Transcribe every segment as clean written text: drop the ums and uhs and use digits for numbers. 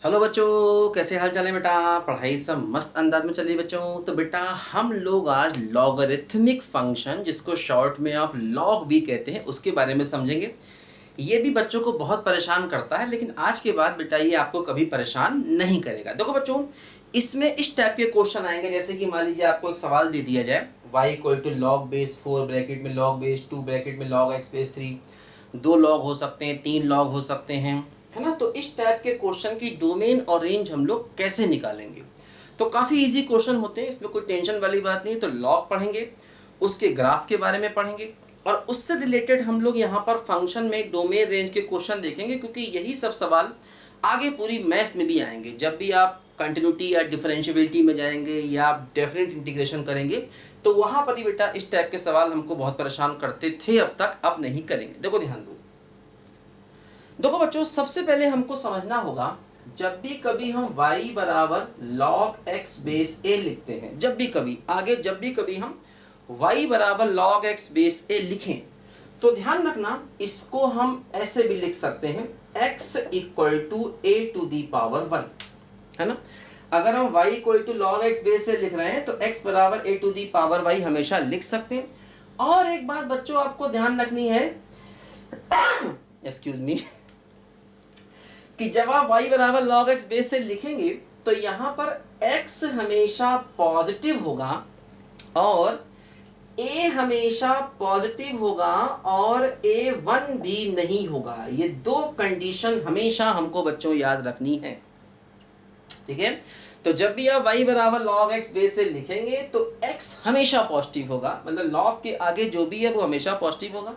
Hello बच्चों, कैसे हाल चाल है बेटा। पढ़ाई सब मस्त अंदाज में चलिए बच्चों। तो बेटा हम लोग आज लॉगरिथमिक फंक्शन, जिसको शॉर्ट में आप लॉग भी कहते हैं, उसके बारे में समझेंगे। ये भी बच्चों को बहुत परेशान करता है, लेकिन आज के बाद बेटा ये आपको कभी परेशान नहीं करेगा। देखो बच्चों, इसमें इस टाइप के क्वेश्चन आएंगे, जैसे कि मान लीजिए आपको एक सवाल दे दिया जाए, y equal to log base 4 bracket में लॉग बेस 2 ब्रैकेट में लॉग एक्स बेस 3। 2 लॉग हो सकते हैं, 3 लॉग हो सकते हैं, है ना। तो इस टाइप के क्वेश्चन की डोमेन और रेंज हम लोग कैसे निकालेंगे। तो काफ़ी इजी क्वेश्चन होते हैं, इसमें कोई टेंशन वाली बात नहीं। तो लॉग पढ़ेंगे, उसके ग्राफ के बारे में पढ़ेंगे, और उससे रिलेटेड हम लोग यहाँ पर फंक्शन में डोमेन रेंज के क्वेश्चन देखेंगे, क्योंकि यही सब सवाल आगे पूरी मैथ्स में भी आएंगे। जब भी आप कंटिन्यूटी या डिफरेंशियबिलिटी में जाएंगे या आप डेफिनेट इंटीग्रेशन करेंगे, तो वहाँ पर ही बेटा इस टाइप के सवाल हमको बहुत परेशान करते थे अब तक, अब नहीं करेंगे। देखो ध्यान दो। देखो बच्चों, सबसे पहले हमको समझना होगा, जब भी कभी हम y बराबर log x बेस a लिखते हैं, जब भी कभी हम y बराबर log x बेस a लिखें, तो ध्यान रखना इसको हम ऐसे भी लिख सकते हैं, x equal to a to the power y, है ना। अगर हम y equal to log x base a लिख रहे हैं तो x बराबर a to the power y हमेशा लिख सकते हैं। और एक बात बच्चों आपको ध्यान रखनी है, एक्सक्यूज मी, कि जब आप y बराबर log x बेस से लिखेंगे तो यहाँ पर x हमेशा पॉजिटिव होगा और a हमेशा पॉजिटिव होगा और a1 भी नहीं होगा। ये दो कंडीशन हमेशा हमको बच्चों याद रखनी है, ठीक है। तो जब भी आप y बराबर log x बेस से लिखेंगे तो x हमेशा पॉजिटिव होगा, मतलब log के आगे जो भी है वो हमेशा पॉजिटिव होगा।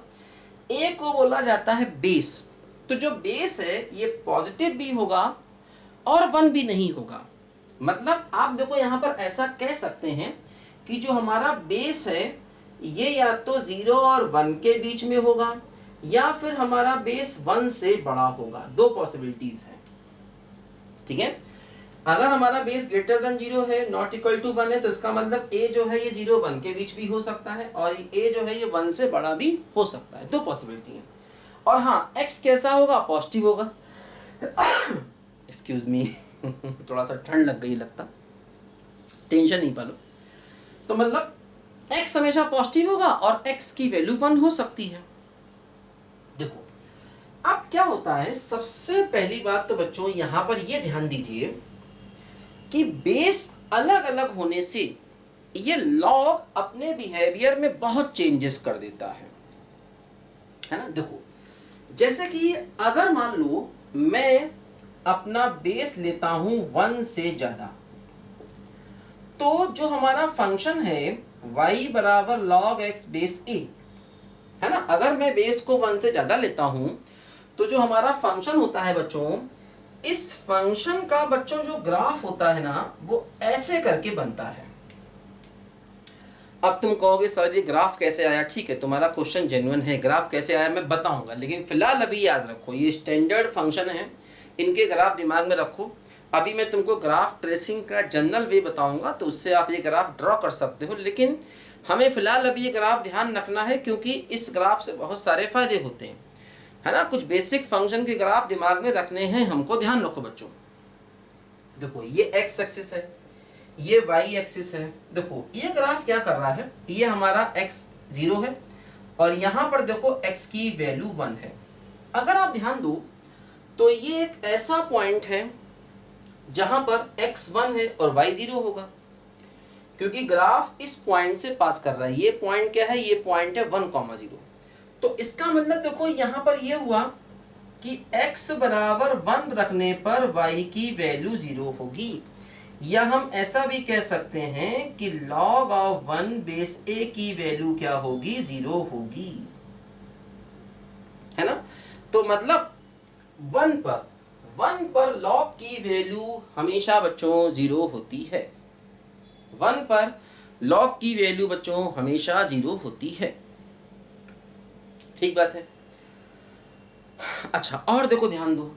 a को बोला जाता है बेस, तो जो बेस है ये पॉजिटिव भी होगा और 1 भी नहीं होगा। मतलब आप देखो यहाँ पर ऐसा कह सकते हैं कि जो हमारा बेस है ये या तो 0 और 1 के बीच में होगा, या फिर हमारा बेस 1 से बड़ा होगा। दो पॉसिबिलिटीज हैं, ठीक है। अगर हमारा बेस ग्रेटर देन 0 है, नॉट इक्वल टू 1 है, तो इसका मतलब a जो है ये 0 1 के बीच भी हो सकता है, और a जो है ये 1 से बड़ा भी हो सकता है। दो पॉसिबिलिटी है। और हाँ, x कैसा होगा, पॉजिटिव होगा। एक्सक्यूज मी, थोड़ा सा ठंड लग गई लगता, टेंशन नहीं पालो। तो मतलब x हमेशा पॉजिटिव होगा और x की वैल्यू 1 हो सकती है। देखो अब क्या होता है, सबसे पहली बात तो बच्चों यहां पर ये ध्यान दीजिए कि बेस अलग अलग होने से ये लॉग अपने बिहेवियर में बहुत चेंजेस कर देता है ना। देखो जैसे कि अगर मान लो मैं अपना बेस लेता हूं 1 से ज्यादा, तो जो हमारा फंक्शन है y बराबर log x बेस a, है ना। अगर मैं बेस को 1 से ज्यादा लेता हूं तो जो हमारा फंक्शन होता है बच्चों, इस फंक्शन का बच्चों जो ग्राफ होता है ना, वो ऐसे करके बनता है। अब तुम कहोगे सर ये ग्राफ कैसे आया, ठीक है, तुम्हारा क्वेश्चन जेन्युइन है, ग्राफ कैसे आया मैं बताऊंगा, लेकिन फिलहाल अभी याद रखो ये स्टैंडर्ड फंक्शन है, इनके ग्राफ दिमाग में रखो। अभी मैं तुमको ग्राफ ट्रेसिंग का जनरल वे बताऊंगा, तो उससे आप ये ग्राफ ड्रॉ कर सकते हो, लेकिन हमें फिलहाल अभी ये ग्राफ ध्यान रखना है, क्योंकि इस ग्राफ से बहुत सारे फायदे होते हैं, है ना। कुछ बेसिक फंक्शन के ग्राफ दिमाग में रखने हैं हमको, ध्यान रखो बच्चों। देखो ये x एक्सिस है, ये y एक्सिस है। देखो ये ग्राफ क्या कर रहा है, ये हमारा x 0 है और यहाँ पर देखो x की वैल्यू 1 है। अगर आप ध्यान दो तो ये एक ऐसा पॉइंट है जहां पर x 1 है और y 0 होगा, क्योंकि ग्राफ इस पॉइंट से पास कर रहा है। ये पॉइंट क्या है, ये पॉइंट है 1,0। तो इसका मतलब देखो यहाँ पर ये हुआ कि x बराबर 1 रखने पर y की वैल्यू 0 होगी, या हम ऐसा भी कह सकते हैं कि log ऑफ 1 बेस a की वैल्यू क्या होगी, 0 होगी, है ना। तो मतलब 1 पर log की वैल्यू हमेशा बच्चों 0 होती है। 1 पर log की वैल्यू बच्चों हमेशा 0 होती है, ठीक बात है। अच्छा और देखो ध्यान दो,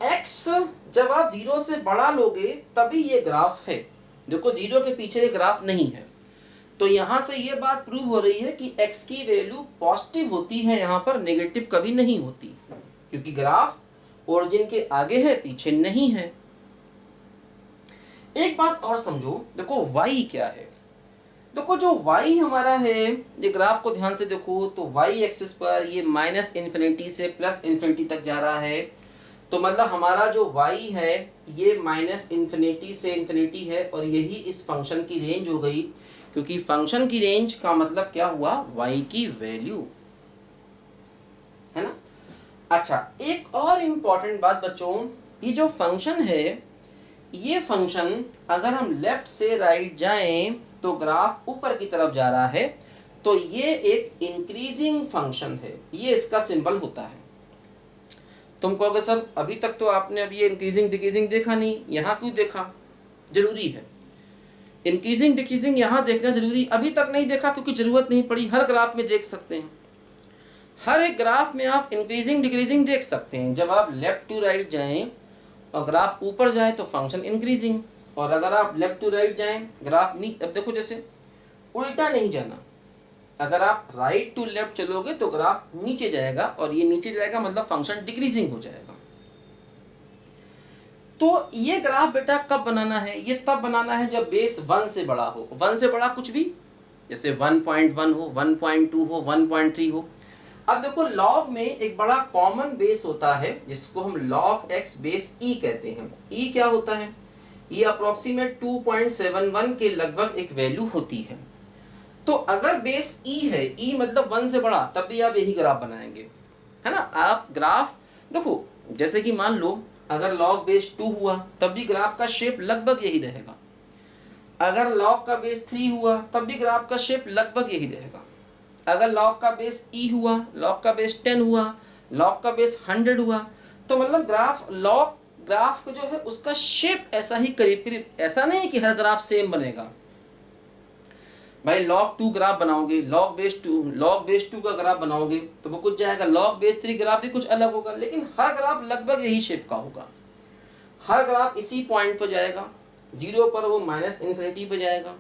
x जब आप 0 से बड़ा लोगे तभी ये ग्राफ है। देखो 0 के पीछे ये ग्राफ नहीं है, तो यहां से ये बात प्रूव हो रही है कि x की वैल्यू पॉजिटिव होती है, यहां पर नेगेटिव कभी नहीं होती, क्योंकि ग्राफ ओरिजिन के आगे है, पीछे नहीं है। एक बात और समझो, देखो y क्या है। देखो जो y हमारा है, ये ग्राफ को ध्यान से देखो तो y एक्सिस पर ये माइनस इन्फिनिटी से प्लस इन्फिनिटी तक जा रहा है। तो मतलब हमारा जो y है ये माइनस इन्फिनिटी से इन्फिनिटी है, और यही इस फंक्शन की रेंज हो गई, क्योंकि फंक्शन की रेंज का मतलब क्या हुआ, y की वैल्यू, है ना। अच्छा, एक और इम्पॉर्टेंट बात बच्चों, ये जो फंक्शन है, ये फंक्शन अगर हम लेफ्ट से राइट जाएं तो ग्राफ ऊपर की तरफ जा रहा है, तो ये एक इंक्रीजिंग फंक्शन है, ये इसका सिंबल होता है। तुम कहोगे सर अभी तक तो आपने अभी ये इंक्रीजिंग डिक्रीजिंग देखा नहीं, यहाँ क्यों देखा? जरूरी है, इंक्रीजिंग डिक्रीजिंग यहाँ देखना जरूरी, अभी तक नहीं देखा क्योंकि जरूरत नहीं पड़ी, हर ग्राफ में देख सकते हैं। हर एक ग्राफ में आप इंक्रीजिंग डिक्रीजिंग देख सकते हैं। जब आप लेफ्ट टू राइट जाएं और ग्राफ ऊपर जाए तो फंक्शन इंक्रीजिंग, और अगर आप लेफ्ट टू राइट जाएं ग्राफ नीचे, अब देखो जैसे उल्टा नहीं जाना, अगर आप राइट टू लेफ्ट चलोगे तो ग्राफ नीचे जाएगा, और ये नीचे जाएगा मतलब फंक्शन डिक्रीजिंग हो जाएगा। तो ये ग्राफ बेटा कब बनाना है? ये तब बनाना है जब बेस 1 से बड़ा हो। 1 से बड़ा कुछ भी, जैसे 1.1 हो, 1.2 हो, 1.3 हो। अब देखो लॉग में एक बड़ा कॉमन बेस होता है जिसको हम log x बेस e कहते हैं। e क्या होता है? ये अप्रोक्सीमेट 2.71 के लगभग एक वैल्यू होती है। तो अगर बेस e है, e मतलब 1 से बड़ा, तब भी आप यही ग्राफ बनाएंगे, है ना। आप ग्राफ देखो, जैसे कि मान लो अगर log बेस 2 हुआ तब भी ग्राफ का शेप लगभग यही रहेगा। अगर log का बेस 3 हुआ तब भी ग्राफ का शेप लगभग यही रहेगा। अगर log का बेस e हुआ, log का बेस 10 हुआ, log का बेस 100 हुआ, तो मतलब ग्राफ जो है उसका शेप ऐसा ही करीब करीब, ऐसा नहीं कि हर ग्राफ सेम बनेगा। भाई log 2 ग्राफ बनाओगे, log बेस 2 का ग्राफ बनाओगे तो वो कुछ जाएगा, log बेस 3 ग्राफ भी कुछ अलग होगा, लेकिन हर ग्राफ लगभग यही शेप का होगा। हर ग्राफ इसी पॉइंट पर जाएगा, 0 पर वो माइनस इन्फिनिटी पर जाएगा,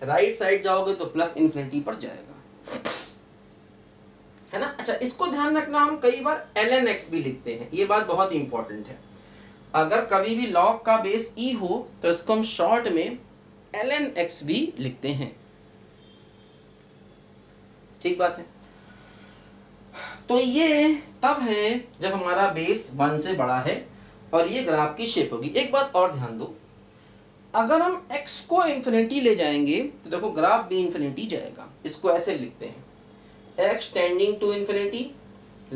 राइट साइड जाओगे तो प्लस इन्फिनिटी पर जाएगा, है ना। अच्छा, इसको ध्यान रखना, हम कई बार ln x भी लिखते हैं, ये बात बहुत ही इंपॉर्टेंट है। अगर कभी भी log का बेस e हो तो इसको हम शॉर्ट में ln x भी लिखते हैं, ठीक बात है। तो ये तब है जब हमारा बेस 1 से बड़ा है और ये ग्राफ की शेप होगी। एक बात और ध्यान दो, अगर हम x को इन्फिनिटी ले जाएंगे तो देखो ग्राफ भी इन्फिनिटी जाएगा। इसको ऐसे लिखते हैं, x tending to infinity,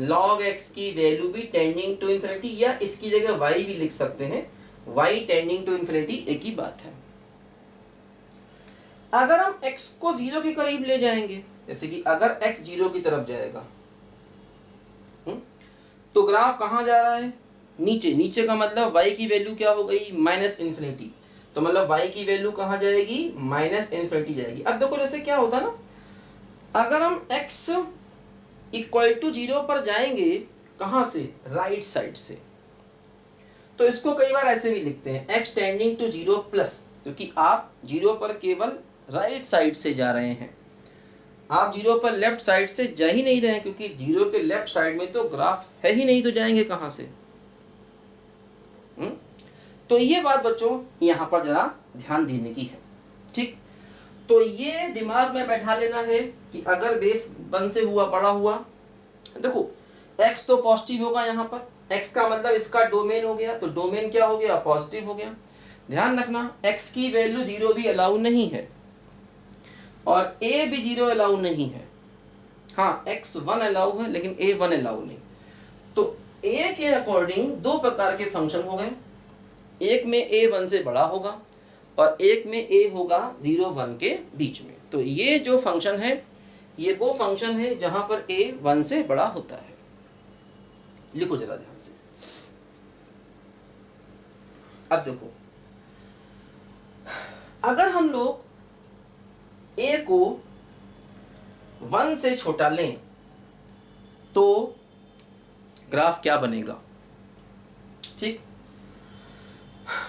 log x की वैल्यू भी टेंडिंग टू इन्फिनिटी, या इसकी जगह y भी लिख सकते हैं, y टेंडिंग टू इन्फिनिटी, एक ही बात है। अगर हम x को 0 के करीब ले जाएंगे, जैसे कि अगर x 0 की तरफ जाएगा तो ग्राफ कहाँ जा रहा है? नीचे। नीचे का मतलब y की वैल्यू क्या हो गई? Minus infinity. तो मतलब y की वैल्यू कहाँ जाएगी? माइनस इन्फिनिटी जाएगी। अब देखो जैसे क्या होता ना, अगर हम x इक्वल टू 0 पर जाएंगे, कहाँ से? राइट साइड से, तो इसको कई बार ऐसे भी लिखते हैं, x टेंडिंग टू 0 प्लस, क्योंकि आप 0 पर केवल राइट साइड से जा रहे हैं, आप 0 पर लेफ्ट साइड से जा ही नहीं रहे हैं, क्योंकि 0 के लेफ्ट साइड में तो ग्राफ है ही नहीं, तो जाएंगे कहाँ से? तो ये बात बच्चों यहाँ पर जरा ध्यान देने की है, ठीक। तो ये दिमाग में बैठा लेना है कि अगर बेस 1 से हुआ, बड़ा हुआ, देखो x तो पॉजिटिव होगा, यहाँ पर x का मतलब इसका डोमेन हो गया, तो डोमेन क्या हो गया? पॉजिटिव हो गया। ध्यान रखना x की वैल्यू 0 भी अलाउ नहीं है और a भी 0 अलाउ नहीं है। हाँ, x 1 अलाउ है लेकिन a 1 अलाउ नहीं। तो a के अकॉर्डिंग दो प्रकार के फंक्शन हो गए, एक में a 1 से बड़ा होगा और एक में a होगा 0 1 के बीच में। तो ये जो फंक्शन है, ये वो फंक्शन है जहां पर a 1 से बड़ा होता है। लिखो जरा ध्यान से। अब देखो, अगर हम लोग a को 1 से छोटा लें तो ग्राफ क्या बनेगा? ठीक,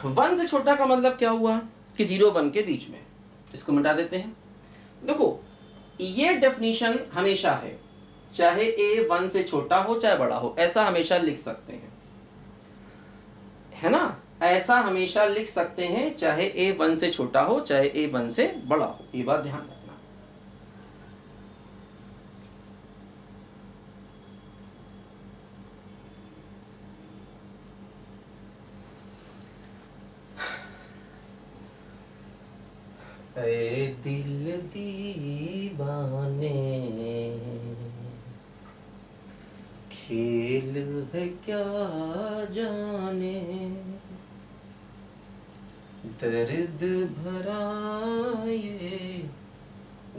1 से छोटा का मतलब क्या हुआ कि 0 1 के बीच में। इसको मिटा देते हैं। देखो ये डेफिनेशन हमेशा है, चाहे a 1 से छोटा हो चाहे बड़ा हो, ऐसा हमेशा लिख सकते हैं। ऐसा हमेशा लिख सकते हैं, चाहे a 1 से छोटा हो चाहे a 1 से बड़ा हो, ये बात ध्यान रखना। ऐ दिल दीवाने खेल है क्या जाने, दर्द भरा ये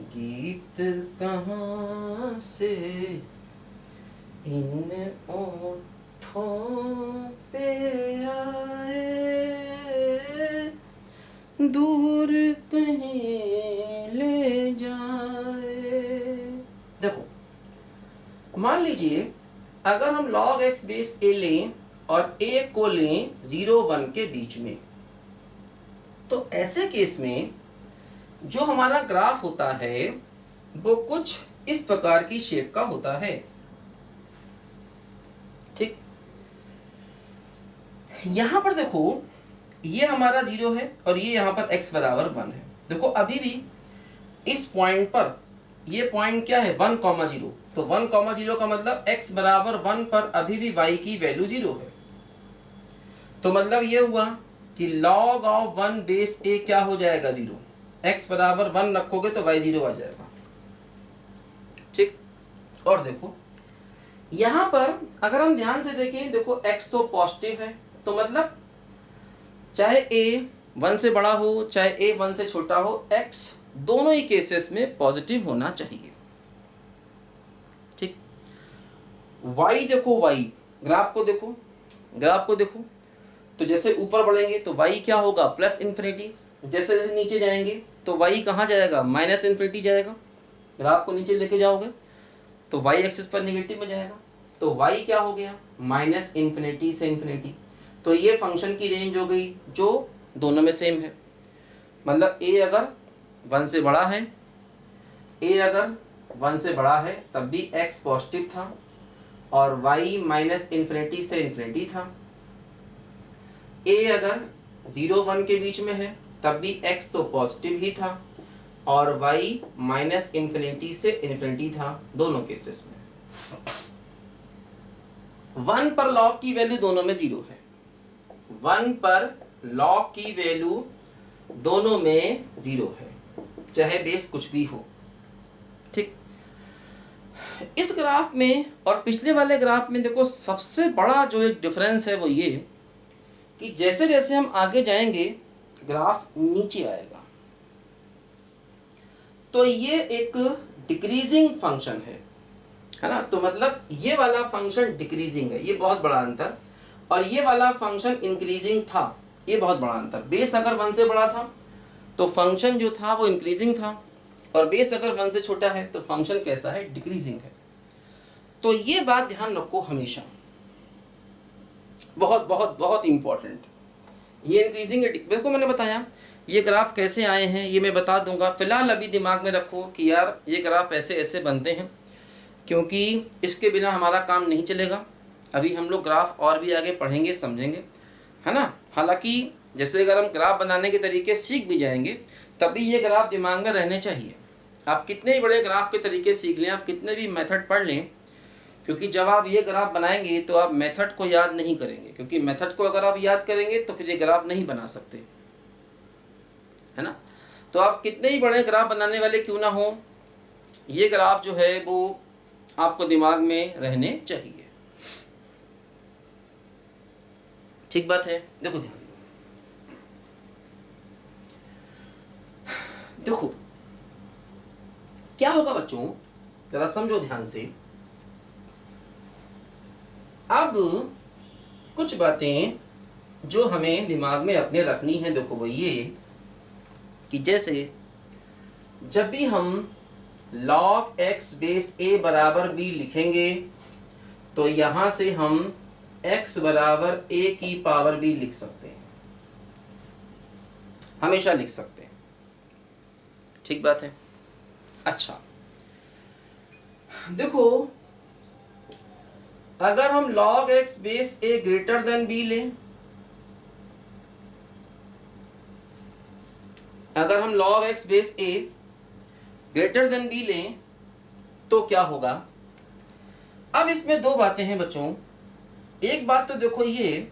गीत कहाँ से इन ओठों पे आए, दूर कहीं ले जाए। देखो, मान लीजिए अगर हम log x बेस a लें और a को लें 0 1 के बीच में, तो ऐसे केस में जो हमारा ग्राफ होता है वो कुछ इस प्रकार की शेप का होता है। ठीक, यहां पर देखो ये हमारा 0 है और ये यहां पर x बराबर 1 है। देखो अभी भी इस पॉइंट पर, ये पॉइंट क्या है 1, 0, तो 1, 0 का मतलब x बराबर 1 पर अभी भी y की वैल्यू 0 है। तो मतलब ये हुआ कि log ऑफ 1 बेस a क्या हो जाएगा 0, x बराबर 1 रखोगे तो y 0 आ जाएगा। ठीक, और देखो यहां पर अगर हम ध्यान से देखें, देखो x तो पॉजिटिव है, तो मतलब चाहे a 1 से बड़ा हो चाहे a 1 से छोटा हो, x दोनों ही केसेस में पॉजिटिव होना चाहिए। ठीक, y देखो, y ग्राफ को देखो, ग्राफ को देखो, तो जैसे ऊपर बढ़ेंगे तो y क्या होगा प्लस इन्फिनिटी, जैसे जैसे नीचे जाएंगे तो y कहाँ जाएगा माइनस इन्फिनिटी जाएगा। ग्राफ को नीचे लेके जाओगे तो y एक्सिस पर निगेटिव में जाएगा, तो y क्या हो गया माइनस इन्फिनिटी से इन्फिनिटी। तो ये फंक्शन की रेंज हो गई जो दोनों में सेम है, मतलब a अगर 1 से बड़ा है, a अगर 1 से बड़ा है तब भी x पॉजिटिव था और y माइनस इन्फिनिटी से इन्फिनिटी था। a अगर 0 1 के बीच में है तब भी x तो पॉजिटिव ही था और y माइनस इन्फिनिटी से इन्फिनिटी था, दोनों केसेस में। 1 पर log की वैल्यू दोनों में 0 है, 1 पर log की वैल्यू दोनों में 0 है, चाहे बेस कुछ भी हो। ठीक, इस ग्राफ में और पिछले वाले ग्राफ में देखो सबसे बड़ा जो एक डिफरेंस है वो ये कि जैसे जैसे हम आगे जाएंगे ग्राफ नीचे आएगा, तो ये एक डिक्रीजिंग फंक्शन है ना। तो मतलब ये वाला फंक्शन डिक्रीजिंग है, ये बहुत बड़ा अंतर, और ये वाला फंक्शन इंक्रीजिंग था, ये बहुत बड़ा अंतर। बेस अगर 1 से बड़ा था तो फंक्शन जो था वो इंक्रीजिंग था, और बेस अगर 1 से छोटा है तो फंक्शन कैसा है डिक्रीजिंग है। तो ये बात ध्यान रखो हमेशा, बहुत बहुत बहुत इंपॉर्टेंट। ये इंक्रीजिंग है, देखो मैंने बताया ये ग्राफ कैसे आए हैं ये मैं बता दूंगा। फिलहाल अभी दिमाग में रखो कि यार ये ग्राफ ऐसे ऐसे बनते हैं, क्योंकि इसके बिना हमारा काम नहीं चलेगा। अभी हम लोग ग्राफ और भी आगे पढ़ेंगे समझेंगे, है ना। हालांकि जैसे अगर हम ग्राफ बनाने के तरीके सीख भी जाएंगे तभी ये ग्राफ दिमाग में रहने चाहिए। आप कितने ही बड़े ग्राफ के तरीके सीख लें, आप कितने भी मेथड पढ़ लें, क्योंकि जब आप ये ग्राफ बनाएंगे तो आप मेथड को याद नहीं करेंगे, क्योंकि मेथड को अगर आप याद करेंगे तो फिर ये ग्राफ नहीं बना सकते, है ना। तो आप कितने ही बड़े ग्राफ बनाने वाले क्यों ना हो, ये ग्राफ जो है वो आपको दिमाग में रहने चाहिए। ठीक बात है। देखो ध्यान देखो क्या होगा बच्चों, जरा समझो ध्यान से। अब कुछ बातें जो हमें दिमाग में अपने रखनी है, देखो वो ये कि जैसे जब भी हम log x बेस a बराबर b लिखेंगे तो यहां से हम x बराबर a की पावर b लिख सकते हैं, हमेशा लिख सकते हैं। ठीक बात है। अच्छा देखो, अगर हम log x base a greater than b लें अगर हम log x base a greater than b लें तो क्या होगा। अब इसमें दो बातें हैं बच्चों। एक बात तो देखो, ये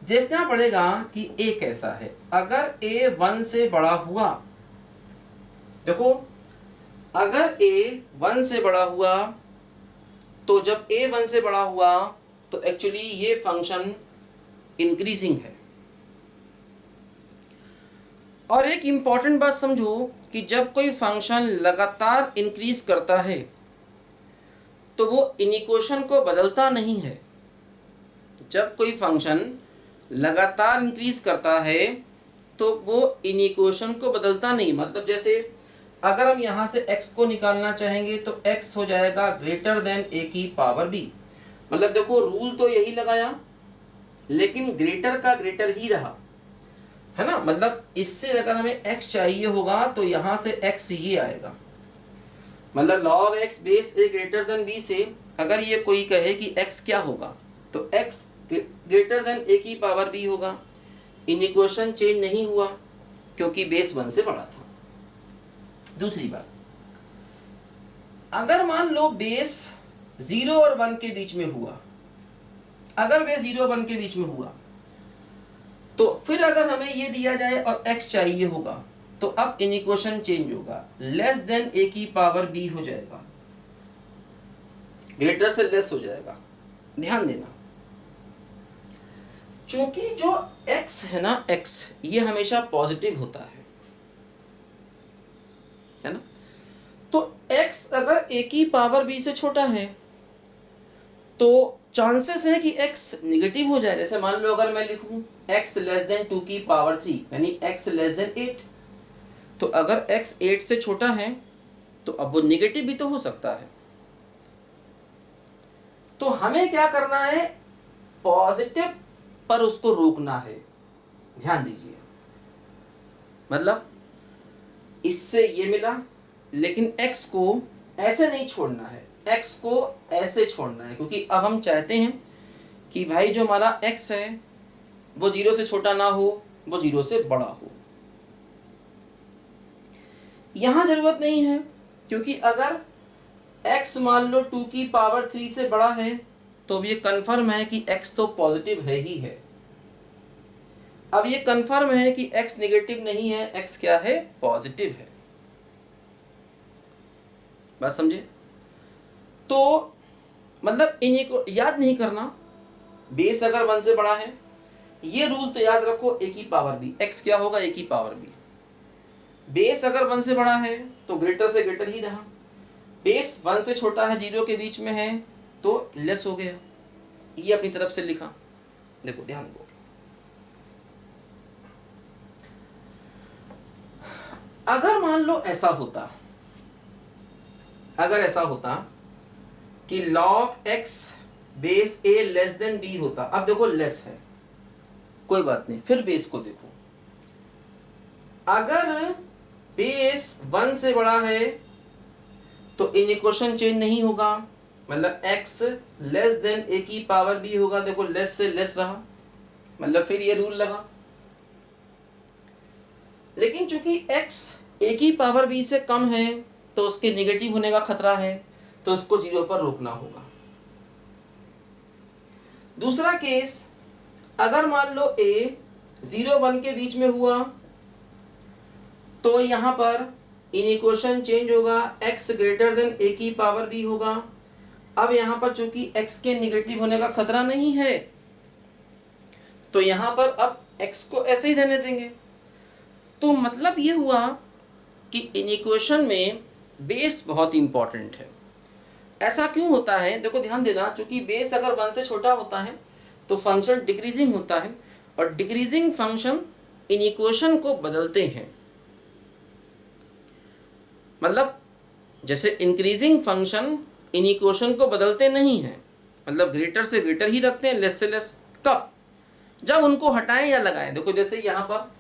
देखना पड़ेगा कि a कैसा है। अगर a 1 से बड़ा हुआ, देखो अगर a 1 से बड़ा हुआ तो जब a 1 से बड़ा हुआ तो एक्चुअली ये फंक्शन इंक्रीजिंग है। और एक इंपॉर्टेंट बात समझो कि जब कोई फंक्शन लगातार इंक्रीज करता है तो वो इनिक्वेशन को बदलता नहीं है। जब कोई फंक्शन लगातार इंक्रीज करता है तो वो इनिक्वेशन को बदलता नहीं। मतलब जैसे अगर हम यहाँ से x को निकालना चाहेंगे तो x हो जाएगा ग्रेटर देन a की पावर b। मतलब देखो रूल तो यही लगाया लेकिन ग्रेटर का ग्रेटर ही रहा, है ना। मतलब इससे अगर हमें x चाहिए होगा तो यहाँ से x ये आएगा। मतलब log x base a greater than b से अगर ये कोई कहे कि x क्या होगा तो x ग्रेटर देन a की पावर b होगा। इनिक्वेशन चेंज नहीं हुआ क्योंकि बेस 1 से बड़ा था। दूसरी बात, अगर मान लो बेस 0 और 1 के बीच में हुआ, अगर बेस 0 और 1 के बीच में हुआ तो फिर अगर हमें ये दिया जाए और x चाहिए होगा तो अब इनिक्वेशन चेंज होगा, लेस देन a की पावर b हो जाएगा, ग्रेटर से लेस हो जाएगा। ध्यान देना, क्योंकि जो x है ना, x ये हमेशा पॉजिटिव होता है ना। तो x अगर a की पावर b से छोटा है तो चांसेस है कि x निगेटिव हो जाए। जैसे मान लो अगर मैं लिखूं x लेस देन 2 की पावर 3 यानी x लेस देन 8, तो अगर x 8 से छोटा है तो अब वो निगेटिव भी तो हो सकता है। तो हमें क्या करना है, पॉजिटिव पर उसको रोकना है। ध्यान दीजिए, मतलब इससे ये मिला लेकिन x को ऐसे नहीं छोड़ना है, x को ऐसे छोड़ना है, क्योंकि अब हम चाहते हैं कि भाई जो हमारा x है वो 0 से छोटा ना हो, वो 0 से बड़ा हो। यहां जरूरत नहीं है क्योंकि अगर x मान लो 2 की पावर 3 से बड़ा है तो अब ये कंफर्म है कि x तो पॉजिटिव है ही है। अब ये कंफर्म है कि x नेगेटिव नहीं है, x क्या है, पॉजिटिव है। बात समझे। तो मतलब इन्हीं को याद नहीं करना, बेस अगर 1 से बड़ा है, ये रूल तो याद रखो, a की पावर b, x क्या होगा, a की पावर b। बेस अगर 1 से बड़ा है तो ग्रेटर से ग्रेटर ही रहा, बेस 1 से छोटा है, 0 के बीच में है तो लेस हो गया। ये अपनी तरफ से लिखा। देखो ध्यान दो, अगर मान लो ऐसा होता, अगर ऐसा होता कि log x base a less than b होता। अब देखो लेस है, कोई बात नहीं, फिर बेस को देखो, अगर बेस 1 से बड़ा है तो इनिक्वेशन चेंज नहीं होगा, मतलब x लेस देन a की पावर b होगा। देखो लेस से लेस रहा, मतलब फिर ये रूल लगा। लेकिन चूंकि x a की पावर b से कम है तो उसके नेगेटिव होने का खतरा है, तो उसको 0 पर रोकना होगा। दूसरा केस, अगर मान लो a 0 1 के बीच में हुआ तो यहां पर इनिक्वेशन चेंज होगा, x ग्रेटर देन a की पावर b होगा। अब यहां पर चूंकि x के नेगेटिव होने का खतरा नहीं है तो यहां पर अब x को ऐसे ही रहने देंगे। तो मतलब ये हुआ कि इनिक्वेशन में बेस बहुत इंपॉर्टेंट है। ऐसा क्यों होता है, देखो ध्यान देना, चूंकि बेस अगर 1 से छोटा होता है तो फंक्शन डिक्रीजिंग होता है और डिक्रीजिंग फंक्शन इनिक्वेशन को बदलते हैं। मतलब जैसे इंक्रीजिंग फंक्शन इनिक्वेशन को बदलते नहीं हैं, मतलब ग्रेटर से ग्रेटर ही रखते हैं, लेस से लेस। कब, जब उनको हटाएं या लगाएं। देखो जैसे यहाँ पर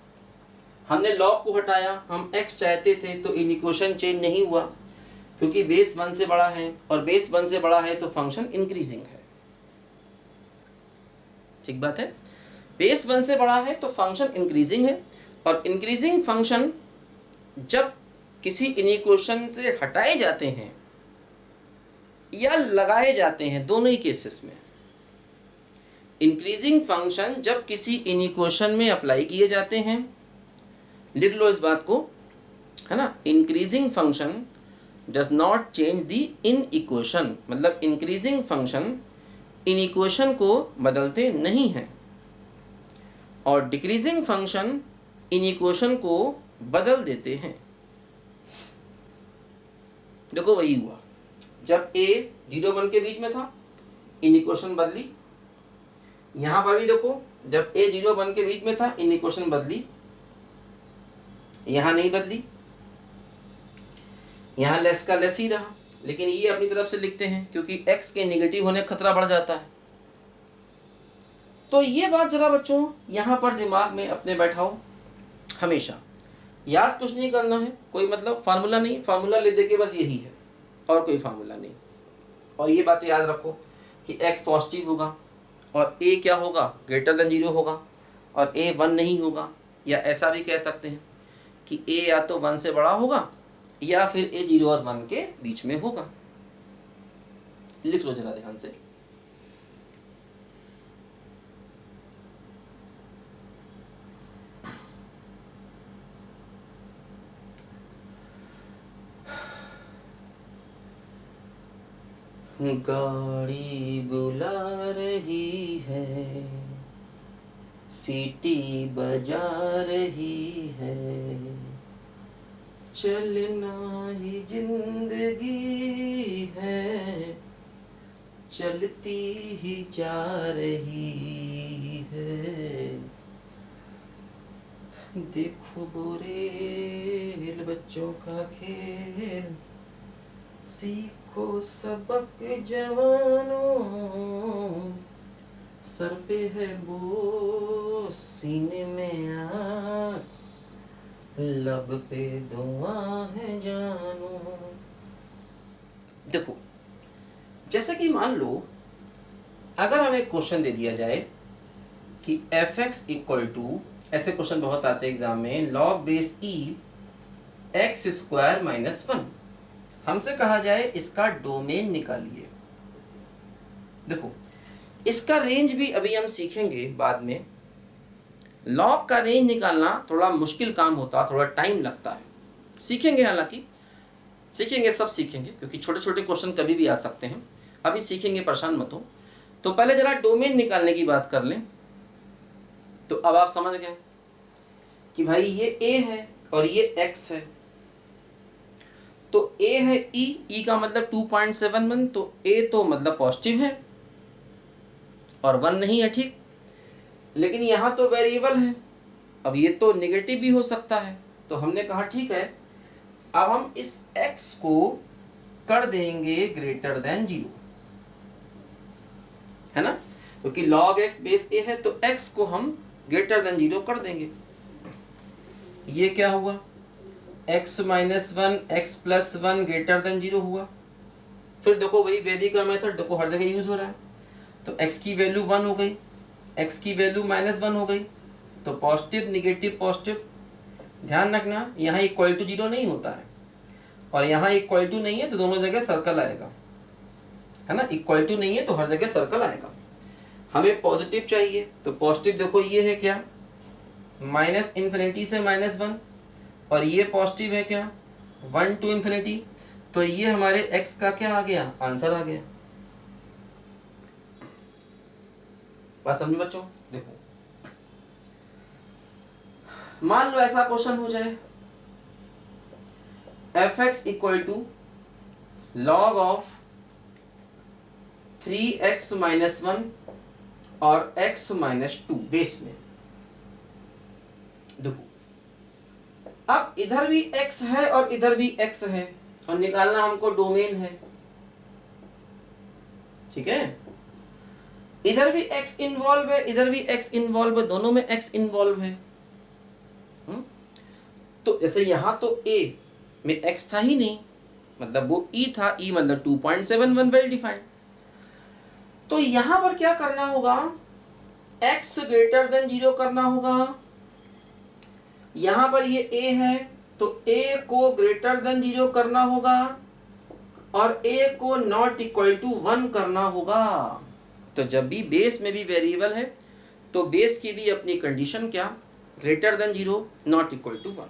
हमने लॉग को हटाया, हम x चाहते थे तो इनिक्वेशन चेंज नहीं हुआ क्योंकि बेस 1 से बड़ा है और बेस 1 से बड़ा है तो फंक्शन इंक्रीजिंग है। ठीक बात है, बेस 1 से बड़ा है तो फंक्शन इंक्रीजिंग है और इंक्रीजिंग फंक्शन जब किसी इनिक्वेशन से हटाए जाते हैं या लगाए जाते हैं, दोनों ही केसेस में। इंक्रीजिंग फंक्शन जब किसी इनिक्वेशन में अप्लाई किए जाते हैं, लिख लो इस बात को, है ना। Increasing function does not change the in equation, मतलब इंक्रीजिंग फंक्शन इन इक्वेशन को बदलते नहीं हैं, और डिक्रीजिंग फंक्शन इन इक्वेशन को बदल देते हैं। देखो वही हुआ, जब a 0 1 के बीच में था इन इक्वेशन बदली, यहां पर भी देखो जब a 0 1 के बीच में था इन इक्वेशन बदली, यहां नहीं बदली, यहां लेस का लेस ही रहा, लेकिन ये अपनी तरफ से लिखते हैं क्योंकि x के नेगेटिव होने का खतरा बढ़ जाता है। तो ये बात जरा बच्चों यहां पर दिमाग में अपने बैठाओ, हमेशा याद कुछ नहीं करना है, कोई मतलब फार्मूला नहीं, फार्मूला ले दे के बस यही है और कोई फार्मूला नहीं। और ये बातें याद रखो कि x पॉजिटिव होगा और a क्या होगा, ग्रेटर देन 0 होगा, और a 1 नहीं होगा, या ऐसा भी कह सकते हैं कि a या तो 1 से बड़ा होगा या फिर a 0 और 1 के बीच में होगा। लिख लो जरा ध्यान से। गाड़ी बुला रही है, सीटी बजा रही है, चलना ही जिंदगी है, चलती ही जा रही है। देखो बोरेल बच्चों का खेल, सीखो सबक जवानों, सर पे है बोझ सीने में आग, लब पे दुआ है जानो। देखो जैसे कि मान लो अगर हमें एक क्वेश्चन दे दिया जाए कि fx इक्वल टू, ऐसे क्वेश्चन बहुत आते हैं एग्जाम में, log base e x square minus 1, हमसे कहा जाए इसका डोमेन निकालिए। देखो इसका रेंज भी अभी हम सीखेंगे बाद में। लॉग का रेंज निकालना थोड़ा मुश्किल काम होता, थोड़ा टाइम लगता है, सीखेंगे, हालांकि सीखेंगे, सब सीखेंगे, क्योंकि छोटे छोटे क्वेश्चन कभी भी आ सकते हैं, अभी सीखेंगे, परेशान मत हो। तो पहले जरा डोमेन निकालने की बात कर लें। तो अब आप समझ गए कि भाई ये a है और ये x है, तो a है e का मतलब 2.71, तो a तो मतलब पॉजिटिव है और 1 नहीं है, ठीक। लेकिन यहाँ तो वेरिएबल है, अब ये तो नेगेटिव भी हो सकता है, तो हमने कहा ठीक है, अब हम इस x को कर देंगे ग्रेटर देन 0, है ना, क्योंकि log x बेस a है, तो x को हम ग्रेटर देन 0 कर देंगे। ये क्या हुआ, x minus 1 x plus 1 greater than 0 हुआ। फिर देखो वही वेवी का मेथड देखो हर जगह यूज हो रहा है, तो x की वैल्यू 1 हो गई, x की वैल्यू माइनस 1 हो गई, तो पॉजिटिव निगेटिव पॉजिटिव। ध्यान रखना यहाँ इक्वल टू 0 नहीं होता है, और यहाँ इक्वल टू नहीं है तो दोनों जगह सर्कल आएगा, है ना, इक्वल टू नहीं है तो हर जगह सर्कल आएगा। हमें पॉजिटिव चाहिए, तो पॉजिटिव देखो ये है क्या, माइनस इन्फिनिटी से माइनस 1, और ये पॉजिटिव है क्या, 1 टू इन्फिनिटी, तो ये हमारे x का क्या आ गया, आंसर आ गया। बात समझे बच्चों। देखो मान लो ऐसा क्वेश्चन हो जाए, fx equal to log of 3x minus 1 और x माइनस 2 बेस में। देखो अब इधर भी x है और इधर भी x है, और निकालना हमको डोमेन है, ठीक है। इधर भी x इन्वॉल्व है, इधर भी x इन्वॉल्व है, दोनों में x इन्वॉल्व है। तो जैसे यहां तो a में x था ही नहीं, मतलब वो e था, e मतलब 2.71 वेल डिफाइंड। तो यहां पर क्या करना होगा, x ग्रेटर देन 0 करना होगा। यहां पर ये a है तो a को ग्रेटर देन 0 करना होगा और a को नॉट इक्वल टू 1 करना होगा। तो जब भी बेस में भी वेरिएबल है तो बेस की भी अपनी कंडीशन क्या, greater than 0 not equal to 1,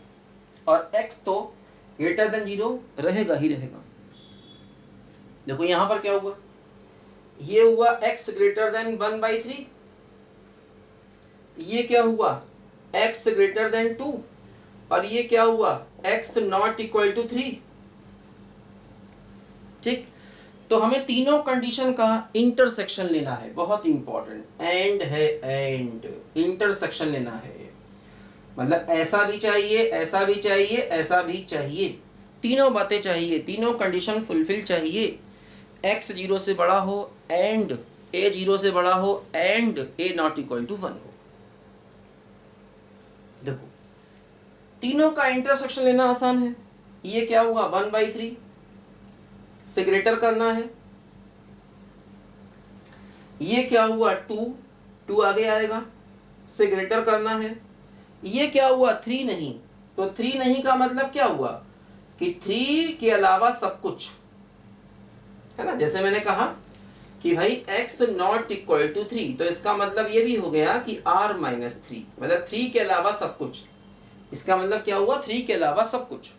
और x तो ग्रेटर देन 0 रहेगा ही रहेगा। देखो यहां पर क्या हुआ, ये हुआ x ग्रेटर देन 1/3, ये क्या हुआ x ग्रेटर देन 2, और ये क्या हुआ x नॉट इक्वल टू 3। ठीक, तो हमें तीनों कंडीशन का इंटरसेक्शन लेना है, बहुत इंपॉर्टेंट। एंड है, एंड इंटरसेक्शन लेना है, मतलब ऐसा भी चाहिए, ऐसा भी चाहिए, ऐसा भी चाहिए, तीनों बातें चाहिए, तीनों कंडीशन फुलफिल चाहिए। x 0 से बड़ा हो एंड a 0 से बड़ा हो and a not equal to 1 हो। देखो तीनों का इंटरसेक्शन लेना आसान है। ये क्या हुआ 1/3 से ग्रेटर करना है, ये क्या हुआ 2 आगे आएगा से ग्रेटर करना है, ये क्या हुआ 3 नहीं, तो 3 नहीं का मतलब क्या हुआ कि 3 के अलावा सब कुछ है ना। जैसे मैंने कहा कि भाई x नॉट इक्वल टू 3, तो इसका मतलब ये भी हो गया कि r माइनस 3, मतलब 3 के अलावा सब कुछ। इसका मतलब क्या हुआ 3 के अलावा सब कुछ।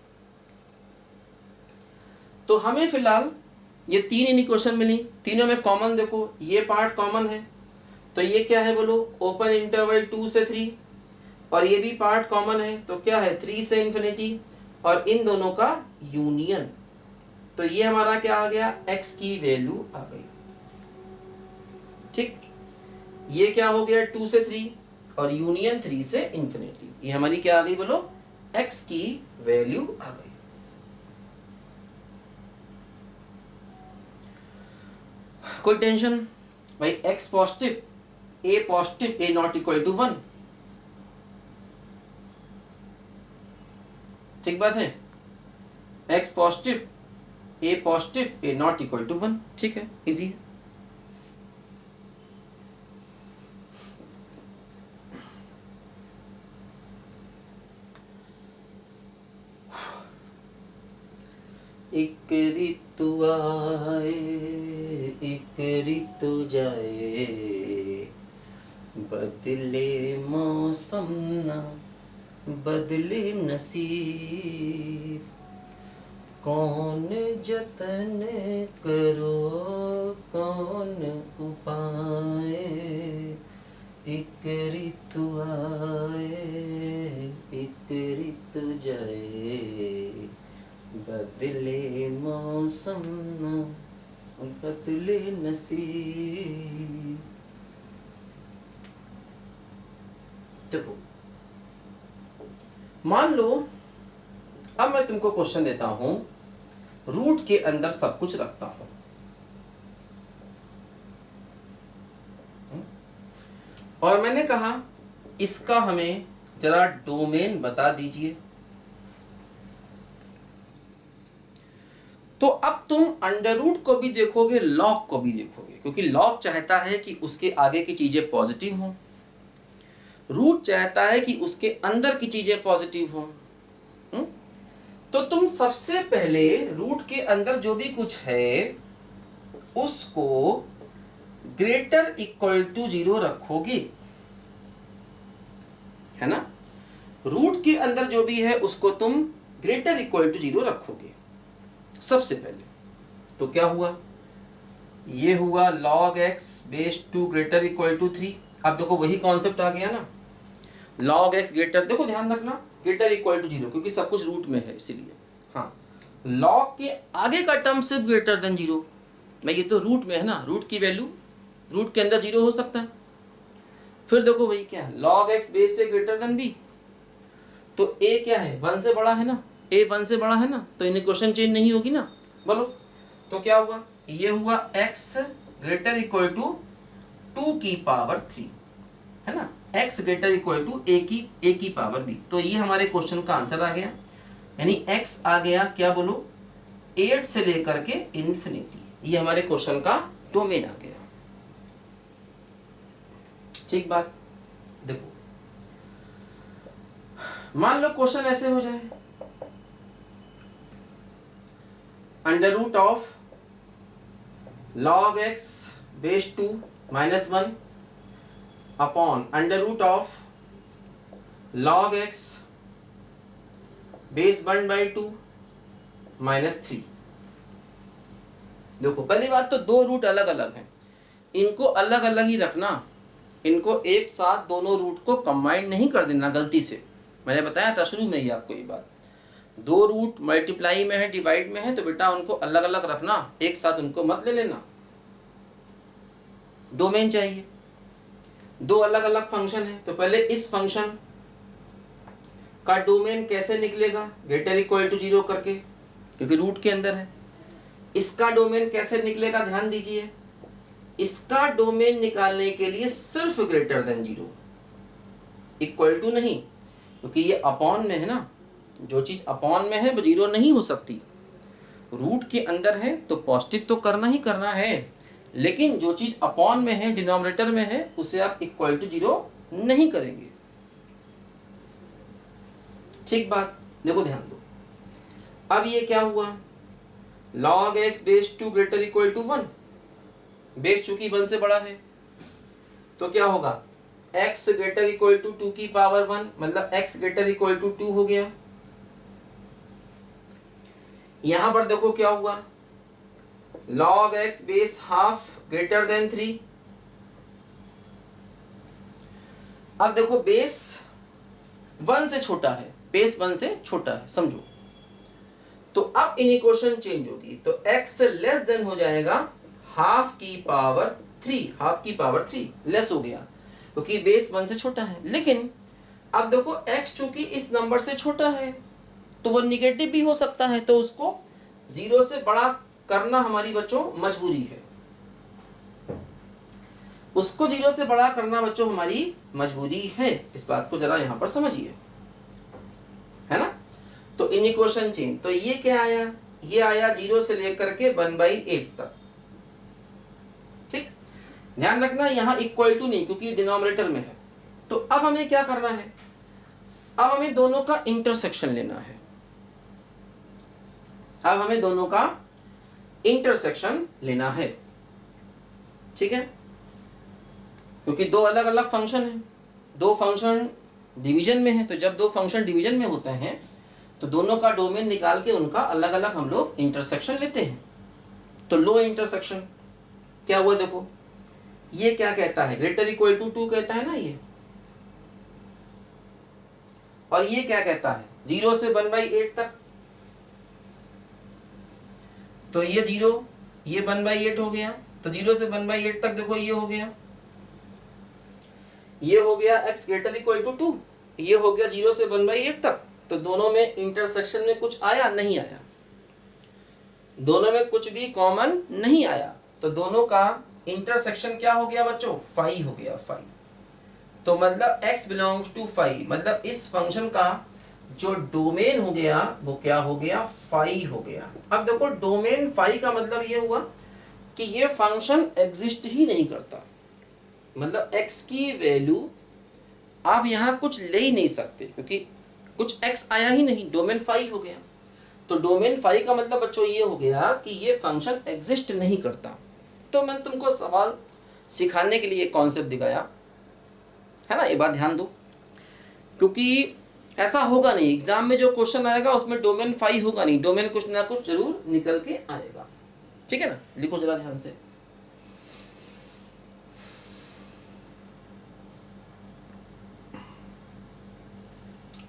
तो हमें फिलहाल ये तीन इक्वेशन मिली, तीनों में कॉमन देखो ये पार्ट कॉमन है, तो ये क्या है बोलो ओपन इंटरवल 2 से 3, और ये भी पार्ट कॉमन है, तो क्या है 3 से इंफिनिटी, और इन दोनों का यूनियन, तो ये हमारा क्या आ गया x की वैल्यू आ गई। ठीक, ये क्या हो गया 2 से 3 और यूनियन 3 से इंफिनिटी, ये हमारी क्या आ गई बोलो x की वैल्यू आ गई। कोई टेंशन भाई, x positive a not equal to 1, ठीक बात है, x positive a not equal to 1, ठीक है, इजी है। एक ऋतु आए एक ऋतु जाए, बदले मौसम ना बदले नसीब, कौन जतन करो कौन उपाय, एक ऋतु आए एक ऋतु जाए, बदले मौसम ना बदले नसीब। देखो मान लो अब मैं तुमको क्वेश्चन देता हूं, रूट के अंदर सब कुछ रखता हूं, और मैंने कहा इसका हमें जरा डोमेन बता दीजिए। तो अब तुम अंडर रूट को भी देखोगे, लॉग को भी देखोगे, क्योंकि लॉग चाहता है कि उसके आगे की चीजें पॉजिटिव हों, रूट चाहता है कि उसके अंदर की चीजें पॉजिटिव हों। तो तुम सबसे पहले रूट के अंदर जो भी कुछ है उसको ग्रेटर इक्वल टू 0 रखोगे, है ना। रूट के अंदर जो भी है उसको तुम ग्रेटर इक्वल टू 0 रखोगे सबसे पहले। तो क्या हुआ, ये हुआ log x base 2 greater equal to 3। अब देखो वही कॉन्सेप्ट आ गया ना, log x ग्रेटर, देखो ध्यान रखना ग्रेटर इक्वल टू 0 क्योंकि सब कुछ रूट में है इसीलिए। हाँ, log के आगे का टर्म सिर्फ ग्रेटर देन 0, मैं ये तो रूट में है ना, रूट की वैल्यू रूट के अंदर 0 हो सकता है। फिर देखो वही क्या है, log x बेस से ग्रेटर देन b, तो a क्या है 1 से बड़ा है ना, a 1 से बड़ा है ना, तो इन इक्वेशन चेंज नहीं होगी ना, बोलो। तो क्या हुआ, ये हुआ x ग्रेटर इक्वल टू 2 की पावर 3, है ना, x greater equal to a की पावर b। तो ये हमारे क्वेश्चन का आंसर आ गया, यानी x आ गया क्या बोलो 8 से लेकर के इंफिनिटी, ये हमारे क्वेश्चन का डोमेन आ गया। ठीक बात। देखो मान लो क्वेश्चन ऐसे हो जाए under root of log x base 2 minus 1 upon under root of log x base 1 by 2 minus 3। देखो पहली बात तो दो रूट अलग अलग हैं, इनको अलग अलग ही रखना, इनको एक साथ दोनों रूट को कंबाइन नहीं कर देना गलती से। मैंने बताया था शुरू में ही आपको ये बात, दो रूट मल्टीप्लाई में है डिवाइड में है तो बेटा उनको अलग अलग रखना, एक साथ उनको मत ले लेना। डोमेन चाहिए, दो अलग अलग फंक्शन है तो पहले इस फंक्शन का डोमेन कैसे निकलेगा, ग्रेटर इक्वल टू 0 करके, क्योंकि रूट के अंदर है। इसका डोमेन कैसे निकलेगा ध्यान दीजिए, इसका डोमेन निकालने के लिए सिर्फ ग्रेटर देन 0, इक्वल टू नहीं, क्योंकि ये अपॉन में है ना, जो चीज अपॉन में है वो 0 नहीं हो सकती। रूट के अंदर है तो पॉजिटिव तो करना ही करना है, लेकिन जो चीज अपॉन में है डिनोमिनेटर में है उसे आप इक्वल टू 0 नहीं करेंगे। ठीक बात, देखो ध्यान दो। अब ये क्या हुआ, log x base 2 greater equal to 1, base चूंकि 1 से बड़ा है तो क्या होगा, x ग्रेटर इक्वल टू 2 की पावर 1, मतलब x ग्रेटर इक्वल टू 2 हो गया। यहां पर देखो क्या हुआ, log x base half greater than 3। अब देखो बेस 1 से छोटा है, बेस 1 से छोटा है समझो, तो अब इक्वेशन चेंज होगी, तो x लेस देन हो जाएगा हाफ की पावर 3, हाफ की पावर 3 लेस हो गया क्योंकि बेस 1 से छोटा है। लेकिन अब देखो x चूंकि इस नंबर से छोटा है तो वो निगेटिव भी हो सकता है, तो उसको 0 से बड़ा करना हमारी बच्चों मजबूरी है, उसको 0 से बड़ा करना बच्चों हमारी मजबूरी है। इस बात को जरा यहां पर समझिए, है ना। तो इक्वेशन चेंज, तो ये क्या आया, ये आया 0 से लेकर के 1/8 तक। ठीक, ध्यान रखना यहां इक्वल टू नहीं क्योंकि डिनोमिनेटर में है। तो अब हमें क्या करना है, अब हमें दोनों का इंटरसेक्शन लेना है, अब हमें दोनों का इंटरसेक्शन लेना है। ठीक है, क्योंकि दो अलग अलग फंक्शन है, दो फंक्शन डिवीजन में है, तो जब दो फंक्शन डिवीजन में होते हैं तो दोनों का डोमेन निकाल के उनका अलग अलग हम लोग इंटरसेक्शन लेते हैं। तो लो इंटरसेक्शन क्या हुआ, देखो ये क्या कहता है, ग्रेटर इक्वल टू 2 कहता है ना ये, और ये क्या कहता है 0 से 1/8 तक, तो ये 0 ये 1/8 हो गया, तो 0 से 1/8 तक देखो ये हो गया, ये हो गया x ग्रेटर इक्वल टू 2, ये हो गया 0 से 1/8 तक। तो दोनों में इंटरसेक्शन में कुछ आया नहीं आया, दोनों में कुछ भी कॉमन नहीं आया, तो दोनों का इंटरसेक्शन क्या हो गया बच्चों, 5 हो गया 5। तो मतलब x बिलोंग्स टू 5, मतलब इस फंक्शन का जो डोमेन हो गया वो क्या हो गया, 5 हो गया। अब देखो डोमेन 5 का मतलब ये हुआ कि ये फंक्शन एग्जिस्ट ही नहीं करता, मतलब x की वैल्यू आप यहां कुछ ले ही नहीं सकते क्योंकि कुछ x आया ही नहीं, डोमेन 5 हो गया। तो डोमेन 5 का मतलब बच्चों ये हो गया कि ये फंक्शन एग्जिस्ट नहीं करता। तो मैंने तुमको सवाल सिखाने के लिए कॉन्सेप्ट दिखाया है ना, ये बात ध्यान दो, क्योंकि ऐसा होगा नहीं एग्जाम में जो क्वेश्चन आएगा उसमें डोमेन 5 होगा नहीं, डोमेन कुछ ना कुछ जरूर निकल के आएगा। ठीक है ना, लिखो जरा ध्यान से।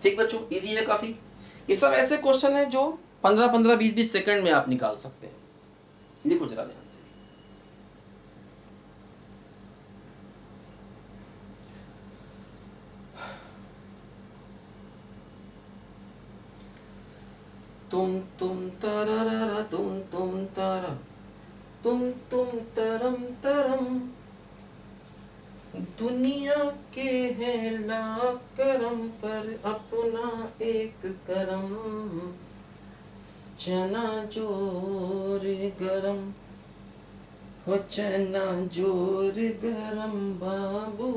ठीक बच्चों, इजी है काफी। ये सब ऐसे क्वेश्चन है जो 15-15, 20-20 सेकंड में आप निकाल सकते हैं। लिखो जरा ध्यान से। तुम तररा तुम तारा तुम तरम तरम, दुनिया के हैं लाख करम पर अपना एक करम, चना जोर गरम हो चना जोर गरम बाबू,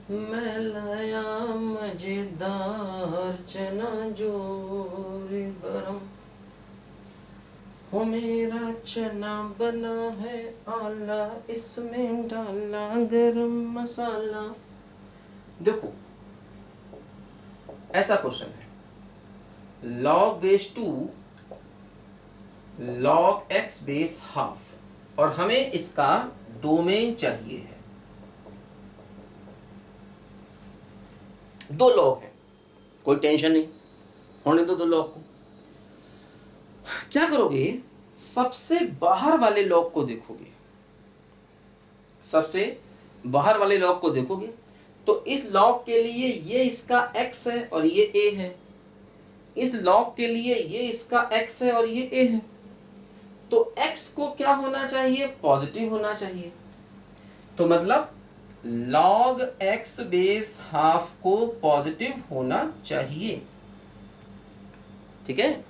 मैं लाया मजेदार चना जोर गरम हो मेरा चना बना है आला, इसमें डाला गरम मसाला। देखो ऐसा क्वेश्चन है, log base 2 log x base half, और हमें इसका डोमेन चाहिए है। दो लॉग है, कोई टेंशन नहीं, होने दो दो लॉग को। क्या करोगे, सबसे बाहर वाले लॉग को देखोगे, सबसे बाहर वाले लॉग को देखोगे तो इस लॉग के लिए ये इसका x है और ये a है, इस लॉग के लिए ये इसका x है और ये a है। तो x को क्या होना चाहिए, पॉजिटिव होना चाहिए। तो मतलब log x बेस हाफ को पॉजिटिव होना चाहिए। ठीक है,